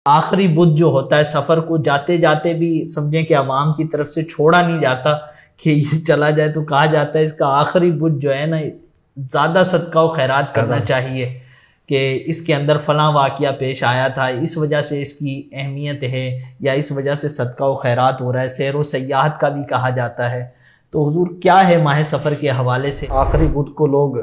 آخری بدھ جو ہوتا ہے سفر کو جاتے جاتے بھی سمجھیں کہ عوام کی طرف سے چھوڑا نہیں جاتا کہ یہ چلا جائے، تو کہا جاتا ہے اس کا آخری بدھ جو ہے نا زیادہ صدقہ و خیرات کرنا چاہیے، کہ اس کے اندر فلاں واقعہ پیش آیا تھا، اس وجہ سے اس کی اہمیت ہے، یا اس وجہ سے صدقہ و خیرات ہو رہا ہے۔ سیر و سیاحت کا بھی کہا جاتا ہے۔ تو حضور کیا ہے ماہ سفر کے حوالے سے؟ آخری بدھ کو لوگ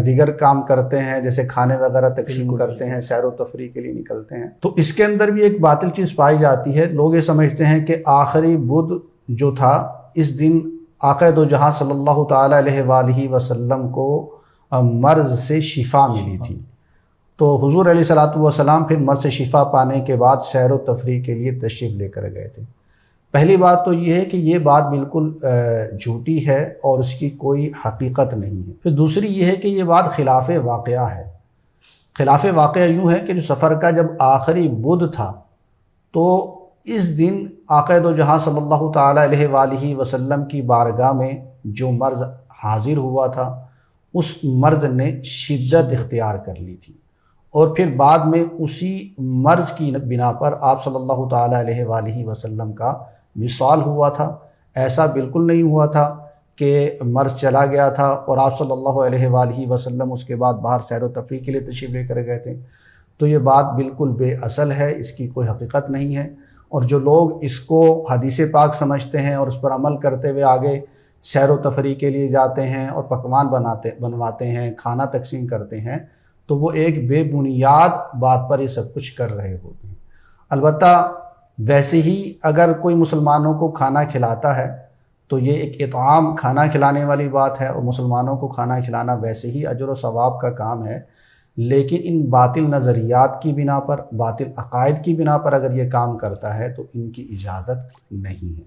دیگر کام کرتے ہیں، جیسے کھانے وغیرہ تقسیم کرتے ہیں، سیر و تفریح کے لیے نکلتے ہیں۔ تو اس کے اندر بھی ایک باطل چیز پائی جاتی ہے۔ لوگ یہ سمجھتے ہیں کہ آخری بدھ جو تھا اس دن آقا دو جہاں صلی اللہ تعالیٰ علیہ وآلہ وسلم کو مرض سے شفا ملی تھی، تو حضور علیہ الصلوۃ والسلام پھر مرض سے شفا پانے کے بعد سیر و تفریح کے لیے تشریف لے کر گئے تھے۔ پہلی بات تو یہ ہے کہ یہ بات بالکل جھوٹی ہے اور اس کی کوئی حقیقت نہیں ہے۔ پھر دوسری یہ ہے کہ یہ بات خلاف واقعہ ہے۔ خلاف واقعہ یوں ہے کہ جو سفر کا جب آخری بدھ تھا تو اس دن آقا دو جہاں صلی اللہ تعالیٰ علیہ وآلہ وسلم کی بارگاہ میں جو مرض حاضر ہوا تھا اس مرض نے شدت اختیار کر لی تھی، اور پھر بعد میں اسی مرض کی بنا پر آپ صلی اللہ تعالیٰ علیہ وآلہ وسلم کا وصال ہوا تھا۔ ایسا بالکل نہیں ہوا تھا کہ مرض چلا گیا تھا اور آپ صلی اللہ علیہ وآلہ وسلم اس کے بعد باہر سیر و تفریح کے لیے تشریف لے کر گئے تھے۔ تو یہ بات بالکل بے اصل ہے، اس کی کوئی حقیقت نہیں ہے، اور جو لوگ اس کو حدیث پاک سمجھتے ہیں اور اس پر عمل کرتے ہوئے آگے سیر و تفریح کے لیے جاتے ہیں اور پکوان بنواتے ہیں، کھانا تقسیم کرتے ہیں، تو وہ ایک بے بنیاد بات پر یہ سب کچھ کر رہے ہوتے ہیں۔ البتہ ویسے ہی اگر کوئی مسلمانوں کو کھانا کھلاتا ہے تو یہ ایک اطعام، کھانا کھلانے والی بات ہے، اور مسلمانوں کو کھانا کھلانا ویسے ہی اجر و ثواب کا کام ہے، لیکن ان باطل نظریات کی بنا پر، باطل عقائد کی بنا پر اگر یہ کام کرتا ہے تو ان کی اجازت نہیں ہے۔